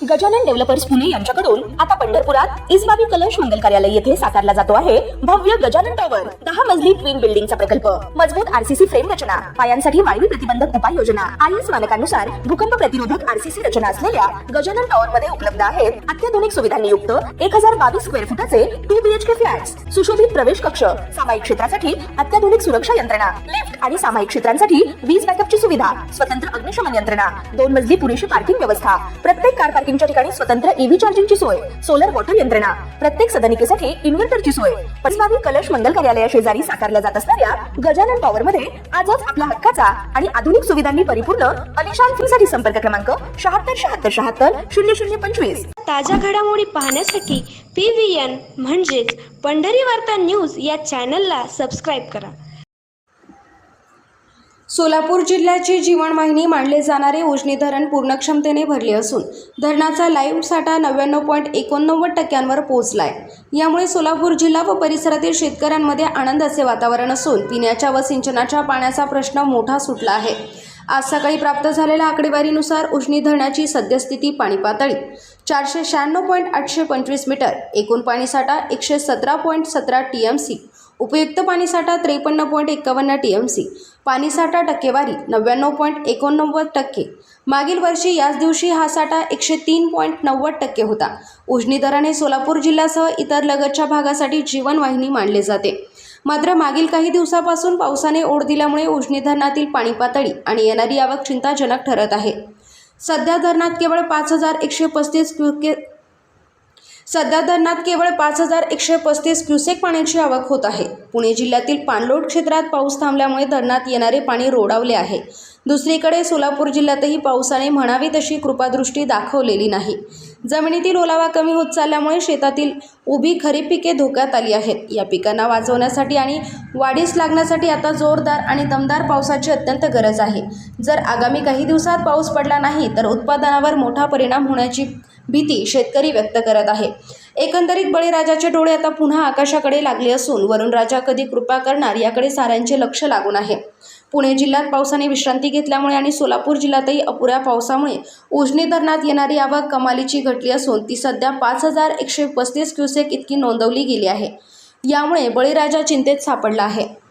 Gajanan developers Pune यांच्याकडून आता पंढरपुरात इसबाबी कलश मंगल कार्यालय येथे साकारला जातो आहे भव्य गजानन टॉवर 10 मजली ट्विन बिल्डिंगचा प्रकल्प। मजबूत आरसीसी फ्रेम रचना, पायांसाठी वायू प्रतिबंधक उपाययोजना, आयएस मानकानुसार भूकंप प्रतिरोधक आरसीसी रचना असलेल्या गजानन टॉवर मध्ये उपलब्ध आहेत अत्याधुनिक सुविधांनी युक्त 1022 स्क्वेअर फुटाचे 2 बीएचके फ्लॅट्स, सुशोभित प्रवेश कक्ष, सामायिक क्षेत्रासाठी अत्याधुनिक सुरक्षा यंत्रणा, लिफ्ट आणि सामायिक क्षेत्रांसाठी वीज बॅकअपची सुविधा, स्वतंत्र अग्निशमन यंत्रणा, 2 मजली पुरेशी पार्किंग व्यवस्था, प्रत्येक कार पार्किंगच्या ठिकाणी स्वतंत्र ईव्ही चार्जिंगची सोय, सोलर वॉटर यंत्रणा, प्रत्येक सदनिकेसाठी इन्व्हर्टरची सोय। इसबाबी कलश मंगल कार्यालया शेजारी साकारल्या जात असणाऱ्या गजानन टॉवर मध्ये आजच आपला हक्काचा आणि आधुनिक सुविधांनी परिपूर्ण अलिशान फ्रीसाठी संपर्क क्रमांक 7677700025। ताज्या घडामोडी पाहण्यासाठी PVN म्हणजेच पंढरी वार्ता न्यूज या चॅनलला सबस्क्राईब करा। सोलापूर जिल्ह्याची जीवनवाहिनी मानले जाणारे उजनी धरण पूर्ण क्षमतेने भरले असून धरणाचा लाईव्ह साठा 99.89% पोहोचलाय। यामुळे सोलापूर जिल्हा व परिसरातील शेतकऱ्यांमध्ये आनंदाचे वातावरण असून पिण्याच्या व सिंचनाच्या पाण्याचा प्रश्न मोठा सुटला आहे। आज सकाळी प्राप्त झालेल्या आकडेवारीनुसार उजनी धरणाची सद्यस्थिती पाणी पातळी 496.825 मीटर, एकूण पाणीसाठा 117.17 TMC, उपयुक्त पाणीसाठा 53.51 TMC, पाणीसाठा टक्केवारी 99.89%। मागील वर्षी याच दिवशी हा साठा 103.90% होता। उजनी धरण हे सोलापूर जिल्ह्यासह इतर लगतच्या भागासाठी जीवनवाहिनी मानले जाते। मात्र मागील काही दिवसापासून पावसाने ओढ दिल्यामुळे उजनी धरणातील पाणी पातळी आणि येणारी आवक चिंताजनक ठरत आहे। सध्या धरणात केवळ 5135 क्युसेक पाण्याची आवक होत आहे। पुणे जिल्ह्यातील पाणलोट क्षेत्रात पाऊस थांबल्यामुळे धरणात येणारे पाणी रोडावले आहे। दुसरीकडे सोलापूर जिल्ह्यातही पावसाने म्हणावी तशी कृपादृष्टी दाखवलेली नाही। जमिनीतील ओलावा कमी होत चालल्यामुळे शेतातील उभी खरीप पिके धोक्यात आली आहेत। या पिकांना वाचवण्यासाठी आणि वाढीस लागण्यासाठी आता जोरदार आणि दमदार पावसाची अत्यंत गरज आहे। जर आगामी काही दिवसात पाऊस पडला नाही तर उत्पादनावर मोठा परिणाम होण्याची भीती शेतकरी व्यक्त करत आहे। एकंदरीत बळीराजाचे डोळे आता पुन्हा आकाशाकडे लागले असून वरुण राजा कधी कृपा करणार याकडे साऱ्यांचे लक्ष लागून आहे। पुणे जिल्ह्यात पावसाने विश्रांती घेतल्यामुळे आणि सोलापूर जिल्ह्यातही अपुऱ्या पावसामुळे उजनी धरणात येणारी आवक कमालीची घटली असून ती सध्या 5135 क्युसेक इतकी नोंदवली गेली आहे। यामुळे बळीराजा चिंतेत सापडला आहे।